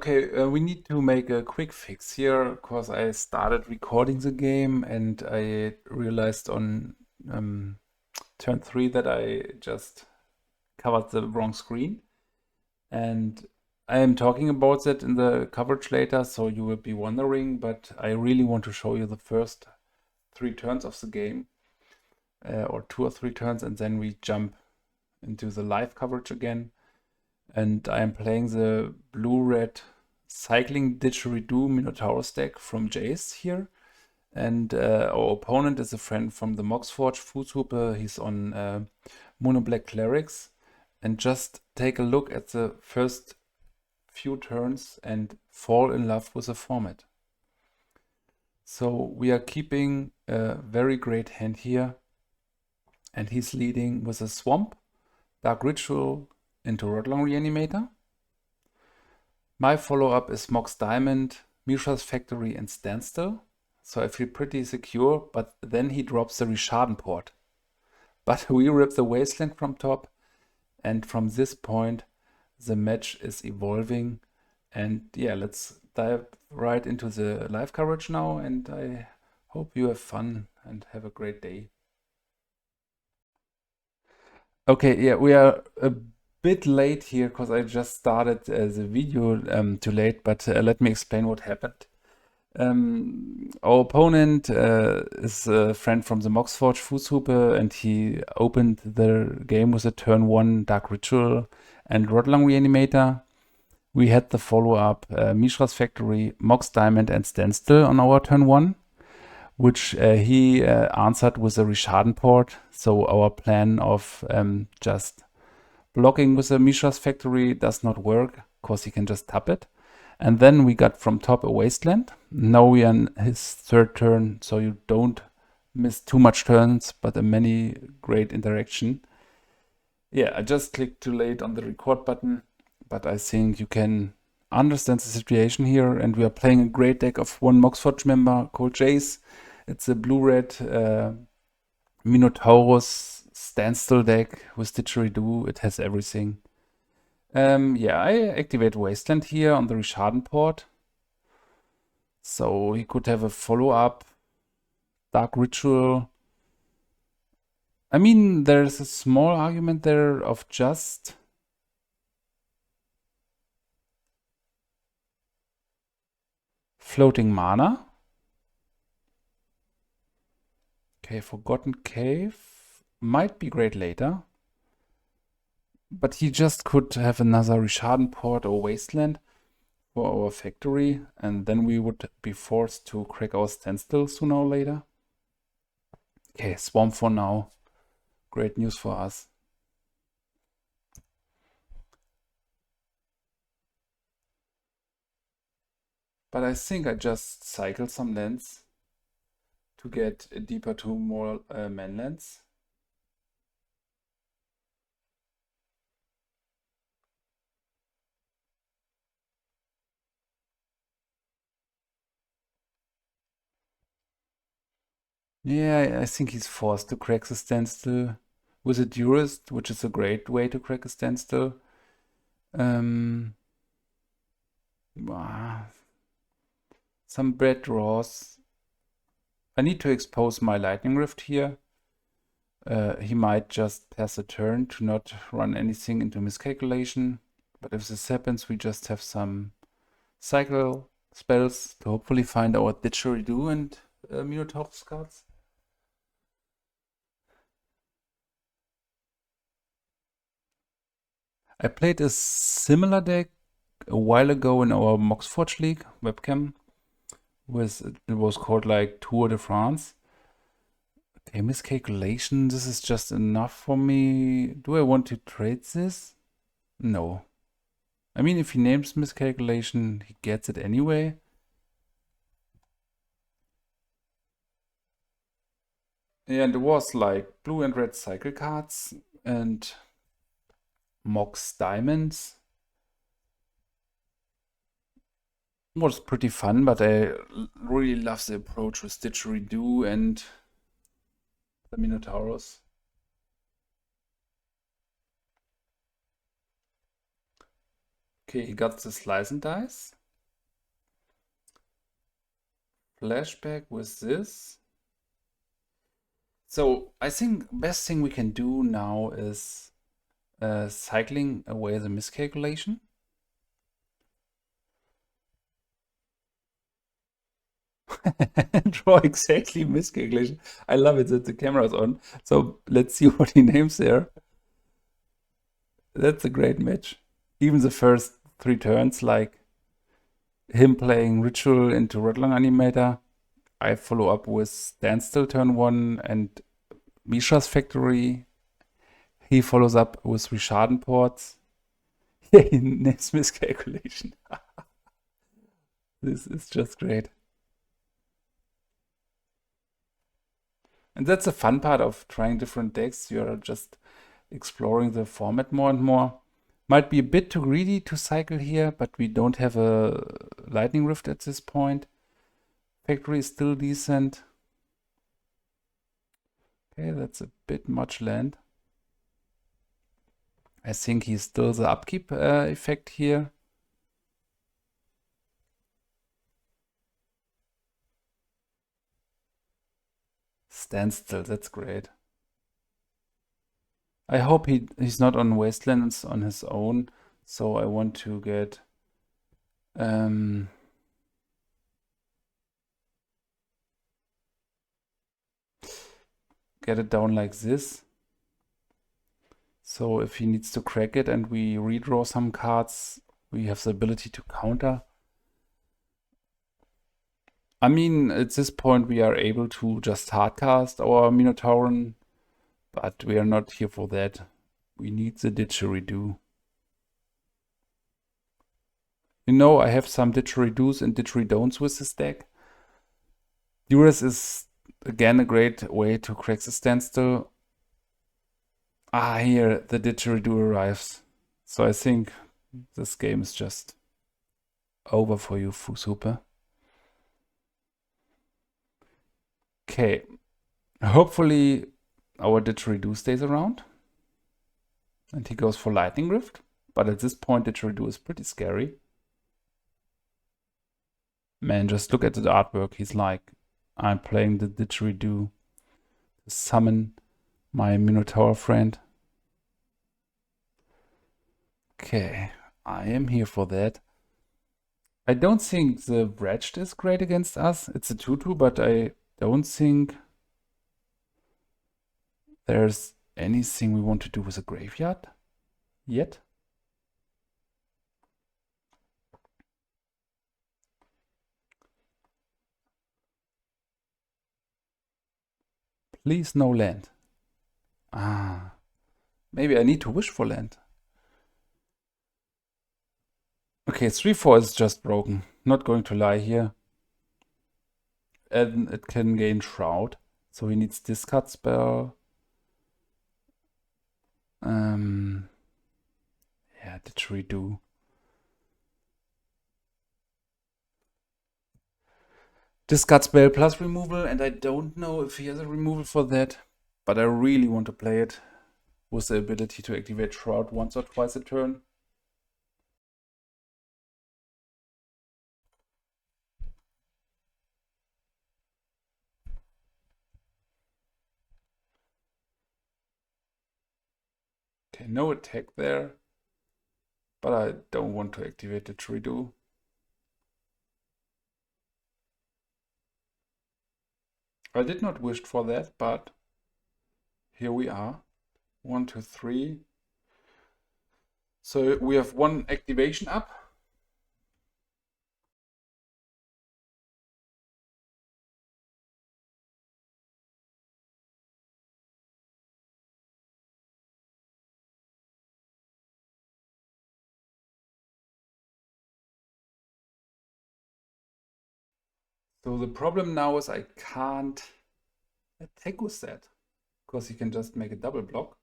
Okay, we need to make a quick fix here because I started recording the game and I realized on turn 3 that I just covered the wrong screen. And I am talking about that in the coverage later, so you will be wondering, but I really want to show you the first 3 turns of the game, or 2 or 3 turns, and then we jump into the live coverage again. And I am playing the blue-red cycling didgeridoo Minotaur deck from Jace here. And our opponent is a friend from the Moxforge Fußhupe. He's on Mono Black Clerics. And just take a look at the first few turns and fall in love with the format. So we are keeping a very great hand here. And he's leading with a Swamp, Dark Ritual into Rodlong Reanimator. My follow-up is Mox Diamond, Mishra's Factory, and Standstill. So I feel pretty secure, but then he drops the Rishaden port. But we rip the Wasteland from top, and from this point, the match is evolving. And yeah, let's dive right into the live coverage now, and I hope you have fun and have a great day. Okay, yeah, we are a bit late here because I just started the video too late, but let me explain what happened. Our opponent is a friend from the Moxforge Fußhupe, and he opened the game with a turn 1 Dark Ritual and Rodlong Reanimator. We had the follow-up Mishra's Factory, Mox Diamond, and Standstill on our turn 1, which he answered with a Rishaden port. So our plan of just blocking with a Mishra's Factory does not work because he can just tap it. And then we got from top a Wasteland. Now we are on his 3rd turn, so you don't miss too much turns, but a many great interaction. Yeah, I just clicked too late on the record button, but I think you can understand the situation here. And we are playing a great deck of one Moxforge member called Jace. It's a blue-red Minotaurus Standstill deck with Didgeridoo. It has everything. Yeah, I activate Wasteland here on the Rishaden port. So he could have a follow-up Dark Ritual. I mean, there's a small argument there of just floating mana. Okay, Forgotten Cave might be great later. But he just could have another Rishaden port or Wasteland for our factory, and then we would be forced to crack our Standstill sooner or later. Okay, Swamp for now. Great news for us. But I think I just cycle some lands to get deeper to more manlands. Yeah, I think he's forced to crack the Standstill with a Durist, which is a great way to crack a Standstill. Some bad draws. I need to expose my Lightning Rift here. He might just pass a turn to not run anything into miscalculation. But if this happens, we just have some cycle spells to hopefully find our Didgeridoo and Minotaur's cards. I played a similar deck a while ago in our Moxforge League webcam. It was called like Tour de France. Okay, miscalculation, this is just enough for me. Do I want to trade this? No. I mean, if he names miscalculation, he gets it anyway. And it was like blue and red cycle cards and Mox Diamonds. Was pretty fun, but I really love the approach with Didgeridoo and the Minotaurus. Okay, he got the Slice and Dice. flashback with this. So I think best thing we can do now is cycling away the miscalculation. Draw exactly miscalculation. I love it that the camera's on. So let's see what he names there. That's a great match. Even the first 3 turns, like him playing Ritual into Redlong Animator, I follow up with Standstill turn 1 and Misha's Factory. He follows up with Risharden Ports. Yeah, he names miscalculation. This is just great. And that's the fun part of trying different decks. You're just exploring the format more and more. Might be a bit too greedy to cycle here, but we don't have a Lightning Rift at this point. Factory is still decent. Okay, that's a bit much land. I think he's still the upkeep effect here. Standstill, that's great. I hope he's not on Wastelands on his own, so I want to get get it down like this. So if he needs to crack it and we redraw some cards, we have the ability to counter. I mean, at this point we are able to just hardcast our Minotauran, but we are not here for that. We need the didgeridoo. You know, I have some didgeridoos and didgeridon'ts with this deck. Duress is again a great way to crack the standstill. Ah, here the didgeridoo arrives. So I think this game is just over for you, Fusupe. Okay. Hopefully our didgeridoo stays around. And he goes for Lightning Rift. But at this point, didgeridoo is pretty scary. Man, just look at the artwork. He's like, I'm playing the didgeridoo to summon my Minotaur friend. Okay, I am here for that. I don't think the Wretched is great against us. It's a 2/2, but I don't think there's anything we want to do with a graveyard yet. Please no land. Ah, maybe I need to wish for land. Okay, 3/4 is just broken. Not going to lie here. And it can gain Shroud. So he needs discard spell. Yeah, didgeridoo. Discard spell plus removal, and I don't know if he has a removal for that, but I really want to play it with the ability to activate Shroud once or twice a turn. Okay, no attack there, but I don't want to activate the didgeridoo. I did not wish for that, but here we are. 1, 2, 3. So we have one activation up. So the problem now is I can't attack with that, because he can just make a double block.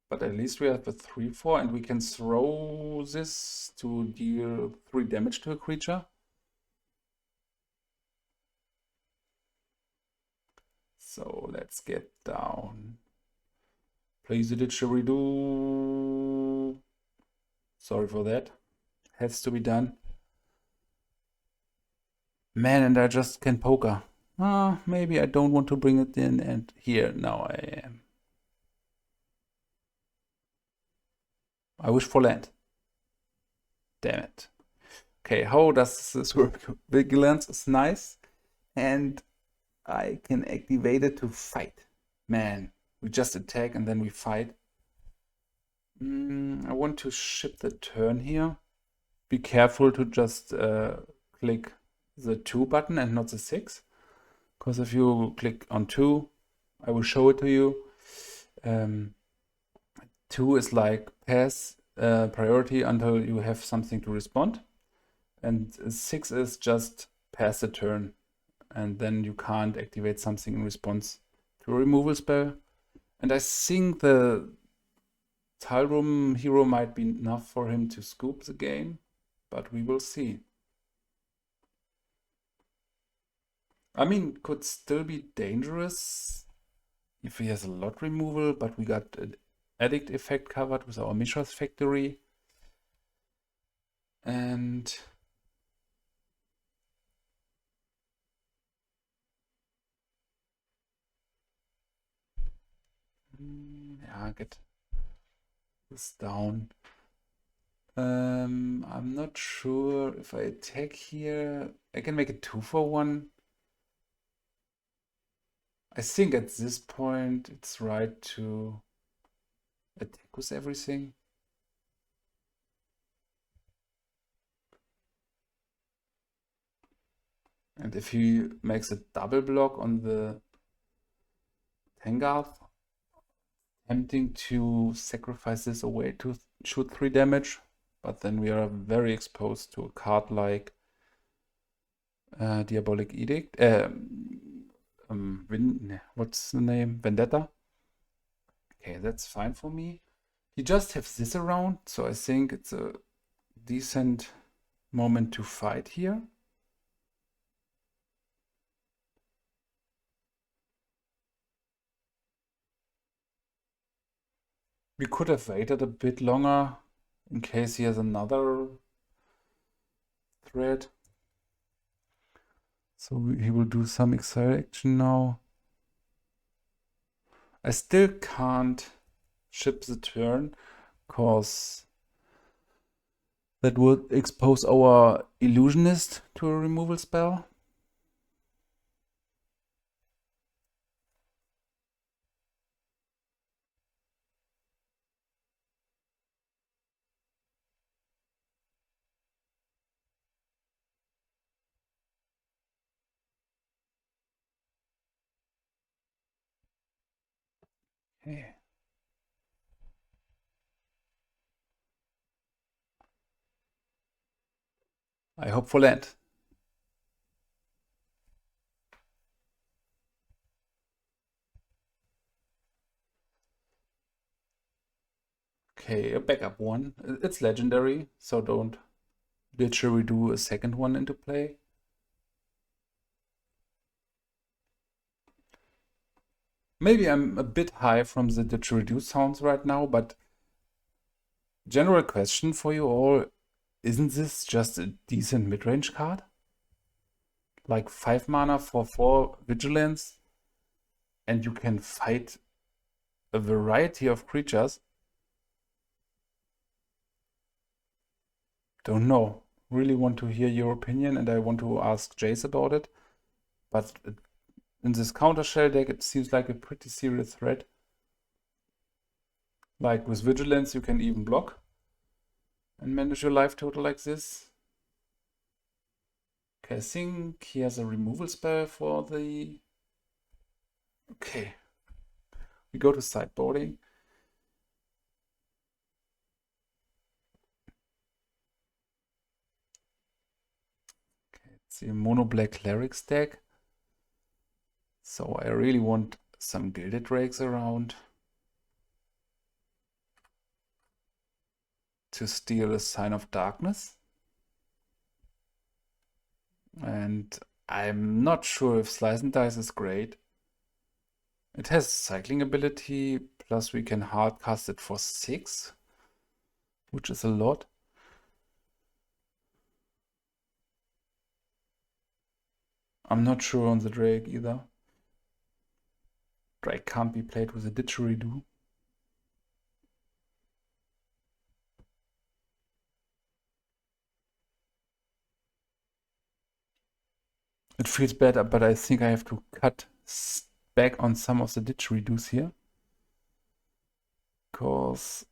But at least we have a 3/4 and we can throw this to deal 3 damage to a creature. So let's get down. Please the didgeridoo. Sorry for that. Has to be done. Man, and I just can poker. Maybe I don't want to bring it in, and here now I am. I wish for land. Damn it. Okay, how does this work? Vigilance is nice, and I can activate it to fight. Man, we just attack and then we fight. I want to ship the turn here. Be careful to just click the 2 button and not the 6. Because if you click on 2, I will show it to you. 2 is like pass priority until you have something to respond. And 6 is just pass the turn. And then you can't activate something in response to a removal spell. And I think the tile room hero might be enough for him to scoop the game, but we will see. I mean, could still be dangerous if he has a lot removal, but we got an addict effect covered with our Mishra's Factory. And yeah, get this down. I'm not sure if I attack here. I can make it 2 for 1. I think at this point it's right to attack with everything. And if he makes a double block on the Vanguard, tempting to sacrifice this away to shoot 3 damage, but then we are very exposed to a card like Diabolic Edict. What's the name? Vendetta. Okay, that's fine for me. He just has this around, so I think it's a decent moment to fight here. We could have waited a bit longer in case he has another threat. So he will do some exile action now. I still can't ship the turn, cause that would expose our illusionist to a removal spell. Okay. I hope for land. Okay, a backup one. It's legendary, so don't literally do a second one into play. Maybe I'm a bit high from the didgeridoo sounds right now, but general question for you all, isn't this just a decent mid-range card? Like 5 mana for 4 vigilance, and you can fight a variety of creatures. Don't know. Really want to hear your opinion, and I want to ask Jace about it. But in this counter shell deck, it seems like a pretty serious threat. Like with vigilance, you can even block and manage your life total like this. Okay, I think he has a removal spell for the... Okay. We go to sideboarding. Okay, it's the mono black clerics deck. So I really want some gilded rakes around to steal a sign of darkness. And I'm not sure if Slice and Dice is great. It has cycling ability, plus we can hard cast it for 6, which is a lot. I'm not sure on the Drake either. Drake can't be played with a didgeridoo. It feels better, but I think I have to cut back on some of the didgeridoos here. Because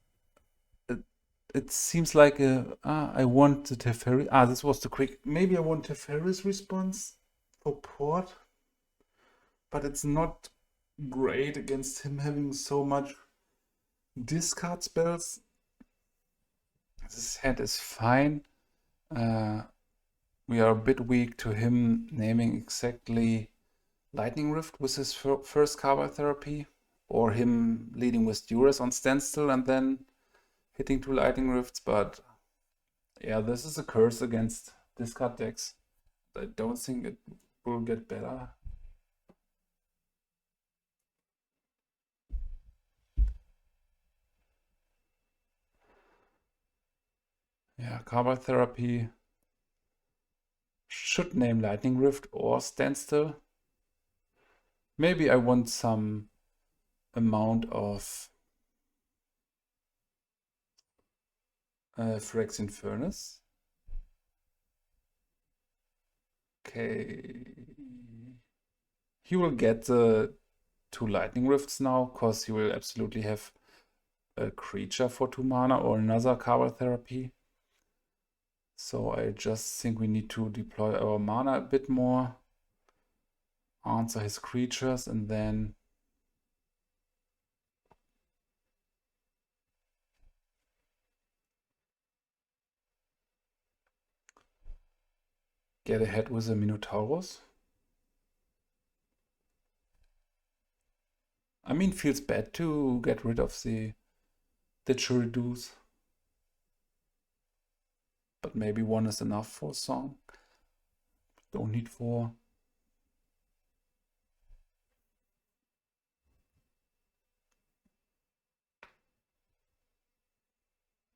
it seems like I want the Teferi. This was the quick. Maybe I want Teferi's response for port. But it's not great against him having so much discard spells. This hand is fine. We are a bit weak to him naming exactly Lightning Rift with his first Carbide Therapy, or him leading with Duress on standstill and then hitting 2 Lightning Rifts, but yeah, this is a curse against discard decks. I don't think it will get better. Yeah, Carbide Therapy should name Lightning Rift or Standstill. Maybe I want some amount of Phyrexian Furnace. Okay. He will get the 2 Lightning Rifts now, because he will absolutely have a creature for 2 mana or another Carbide Therapy. So I just think we need to deploy our mana a bit more, answer his creatures, and then get ahead with the Minotaurus. I mean, feels bad to get rid of the didgeridoos, but maybe 1 is enough for a song. Don't need 4.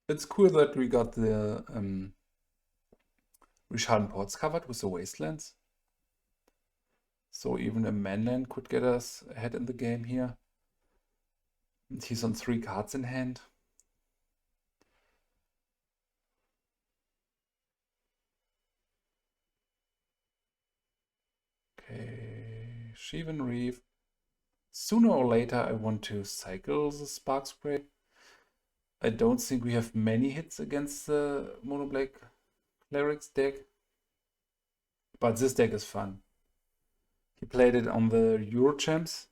It's cool that we got the Rishadan Ports covered with the Wastelands. So even a manland could get us ahead in the game here. And he's on 3 cards in hand. Okay, Shivan Reef. Sooner or later I want to cycle the Spark Spray. I don't think we have many hits against the Mono Black Clerics deck. But this deck is fun. He played it on the Eurochamps.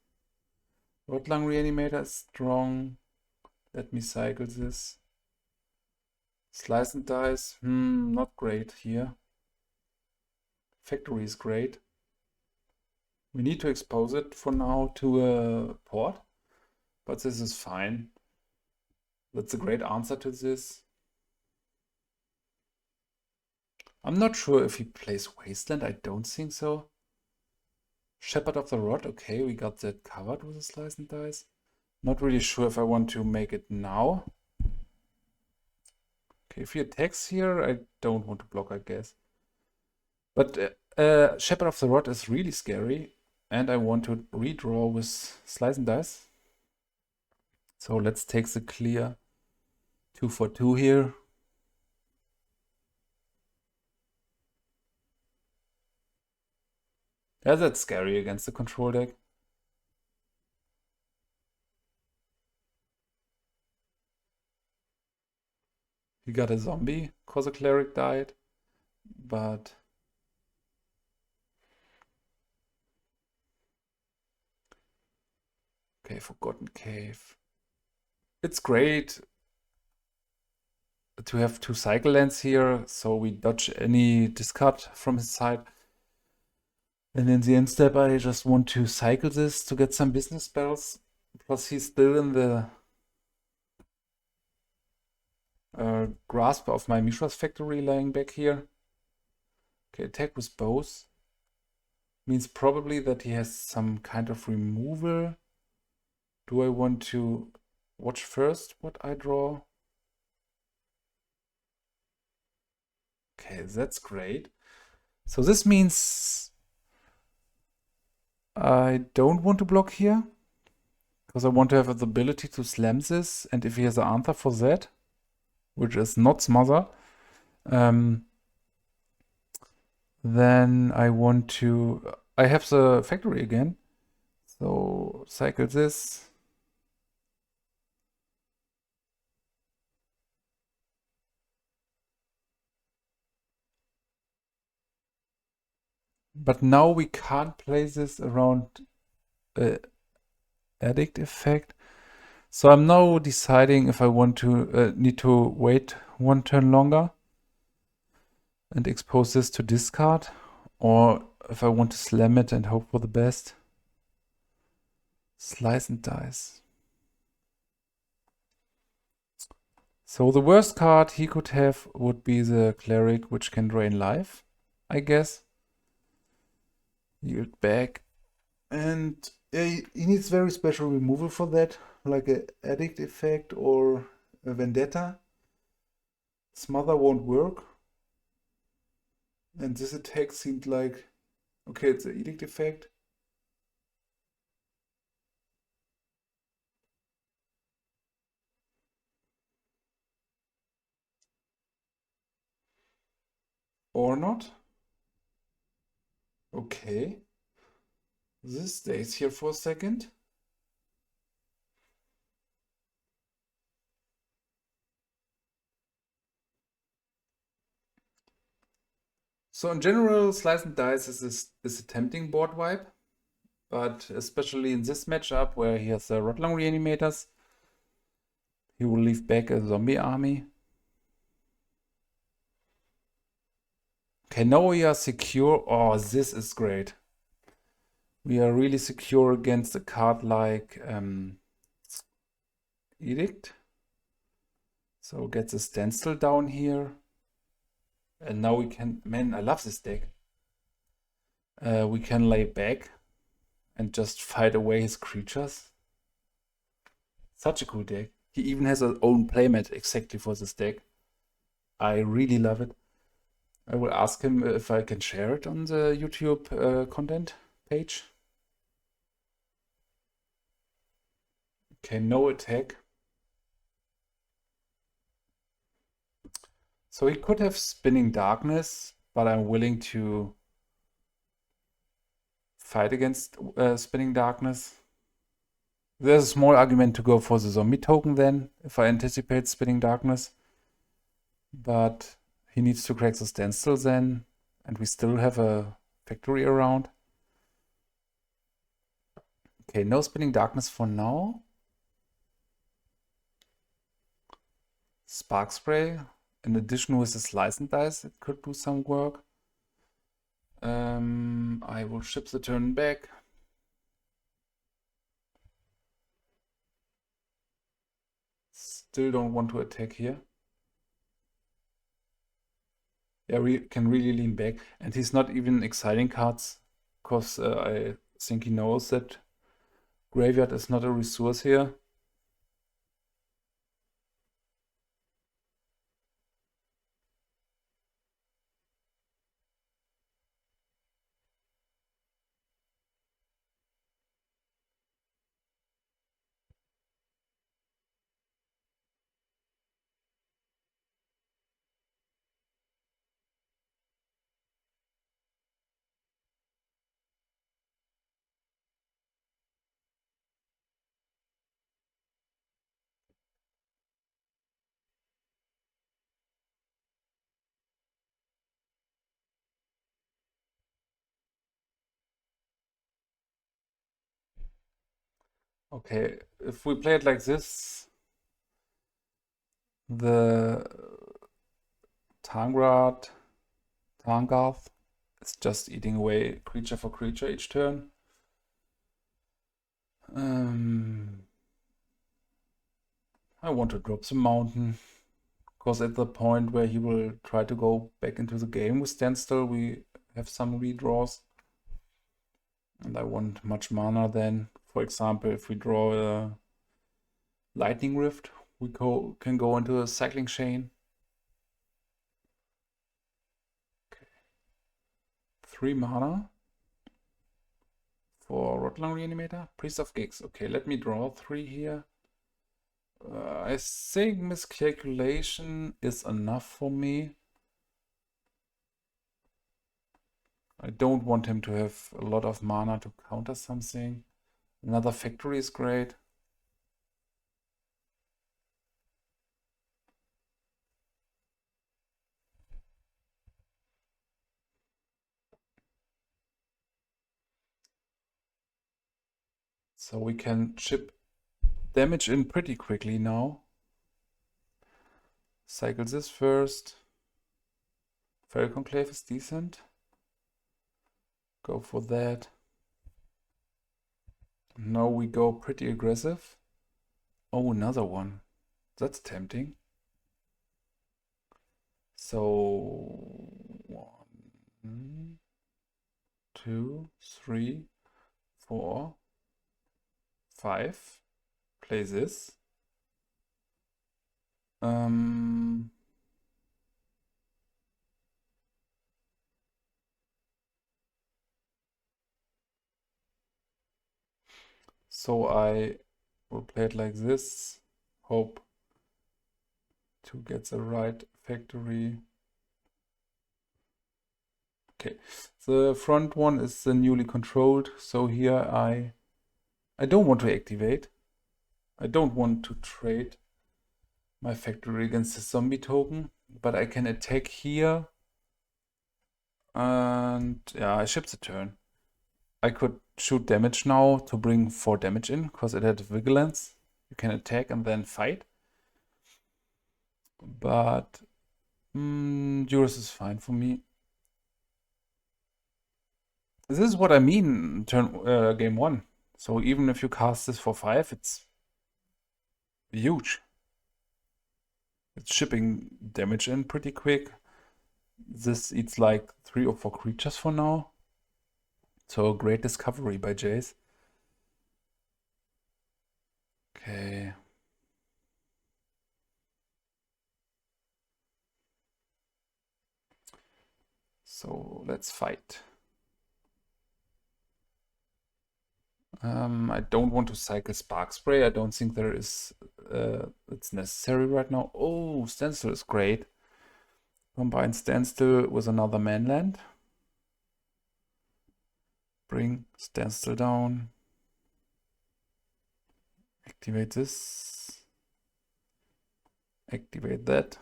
Rotlang Reanimator is strong. Let me cycle this. Slice and Dice, not great here. Factory is great. We need to expose it for now to a port, but this is fine. That's a great answer to this. I'm not sure if he plays Wasteland, I don't think so. Shepherd of the Rod, okay, we got that covered with a Slice and Dice. Not really sure if I want to make it now. Okay, if he attacks here, I don't want to block, I guess. But Shepherd of the Rod is really scary, and I want to redraw with Slice and Dice. So let's take the clear 2 for 2 here. Yeah, that's scary against the control deck. He got a zombie because a cleric died, but okay, Forgotten Cave. It's great to have 2 cycle lands here, so we dodge any discard from his side. And in the end step, I just want to cycle this to get some business spells. Plus, he's still in the grasp of my Mishra's Factory laying back here. Okay, attack with both. Means probably that he has some kind of removal. Do I want to watch first what I draw? Okay, that's great. So this means I don't want to block here because I want to have the ability to slam this, and if he has an answer for that, which is not smother, then I want to... I have the factory again, so cycle this. But now we can't play this around addict effect. So I'm now deciding if I want to need to wait one turn longer and expose this to discard, or if I want to slam it and hope for the best. Slice and dice. So the worst card he could have would be the Cleric, which can drain life, I guess. Yield back. And he needs very special removal for that, like a addict effect or a vendetta. Smother won't work. And this attack seemed like, okay, it's an edict effect. Or not. Okay. This stays here for a second. So in general, Slice and Dice is a tempting board wipe, but especially in this matchup where he has the Rotlong Reanimators, he will leave back a zombie army. Okay, now we are secure. Oh, this is great. We are really secure against a card like Edict. So gets a standstill down here. And now we can... Man, I love this deck. We can lay back and just fight away his creatures. Such a cool deck. He even has his own playmat exactly for this deck. I really love it. I will ask him if I can share it on the YouTube content page. Okay, no attack. So he could have Spinning Darkness, but I'm willing to fight against Spinning Darkness. There's a small argument to go for the zombie token then, if I anticipate Spinning Darkness. But he needs to crack the standstill then, and we still have a factory around. Okay, no Spinning Darkness for now. Spark Spray. In addition with the Slice and Dice, it could do some work. I will ship the turn back. Still don't want to attack here. Yeah, we can really lean back. And he's not even exciting cards, because I think he knows that graveyard is not a resource here. Okay, if we play it like this, the Tangrath is just eating away creature for creature each turn. I want to drop the mountain, because at the point where he will try to go back into the game with standstill, we have some redraws. And I want much mana then. For example, if we draw a Lightning Rift, we can go into a cycling chain. Okay. 3 mana for Rotlang Reanimator. Priest of Gigs. Okay, let me draw 3 here. I think Miscalculation is enough for me. I don't want him to have a lot of mana to counter something. Another factory is great. So we can chip damage in pretty quickly now. Cycle this first. Fairy Conclave is decent. Go for that. Now we go pretty aggressive. Oh, another one. That's tempting. So 1, 2, 3, 4, 5. Play this. So I will play it like this. Hope to get the right factory. Okay, the front one is the newly controlled. So here I don't want to activate. I don't want to trade my factory against the zombie token, but I can attack here. And yeah, I ship the turn. I could shoot damage now to bring 4 damage in, because it had vigilance. You can attack and then fight. But Eurus is fine for me. This is what I mean, game 1. So even if you cast this for 5, it's huge. It's shipping damage in pretty quick. This eats like 3 or 4 creatures for now. So a great discovery by Jace. Okay. So let's fight. I don't want to cycle Spark Spray. I don't think there is it's necessary right now. Oh, Standstill is great. Combine Standstill with another manland. Bring Standstill down. Activate this. Activate that.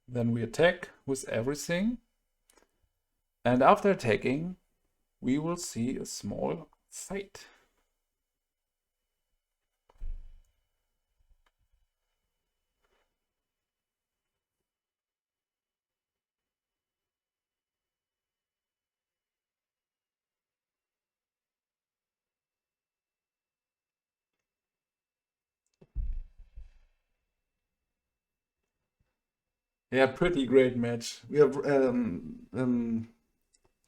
Then we attack with everything. And after attacking, we will see a small fight. Yeah, pretty great match. We are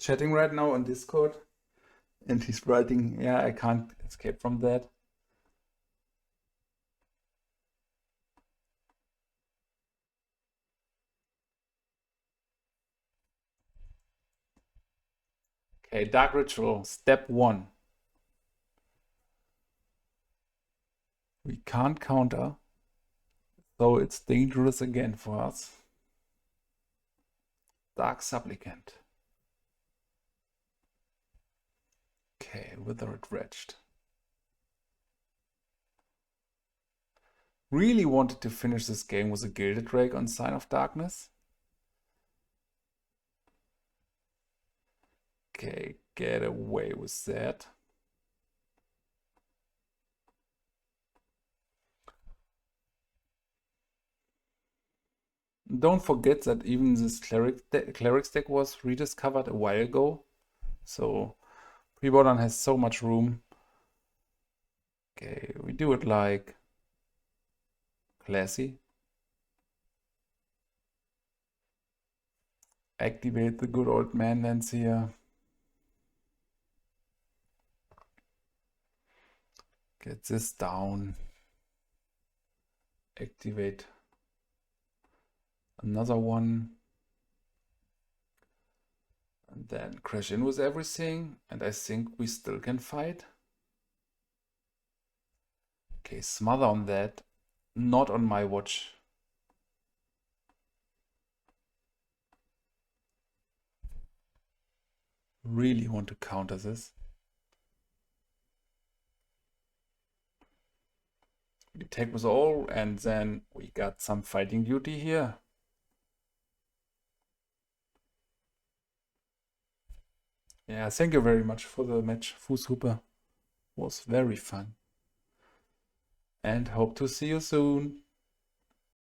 chatting right now on Discord, and he's writing, yeah, I can't escape from that. Okay, Dark Ritual, step 1. We can't counter, so it's dangerous again for us. Dark Supplicant. Okay, Withered Wretched. Really wanted to finish this game with a Gilded Rake on Sign of Darkness. Okay, get away with that. Don't forget that even this Cleric's deck was rediscovered a while ago. So Premodern has so much room. Okay, we do it like classy. Activate the good old man lands here. Get this down. Activate another one. And then crash in with everything, and I think we still can fight. Okay, smother on that. Not on my watch. Really want to counter this. We attack with all, and then we got some fighting duty here. Yeah, thank you very much for the match. Fußhupe was very fun. And hope to see you soon.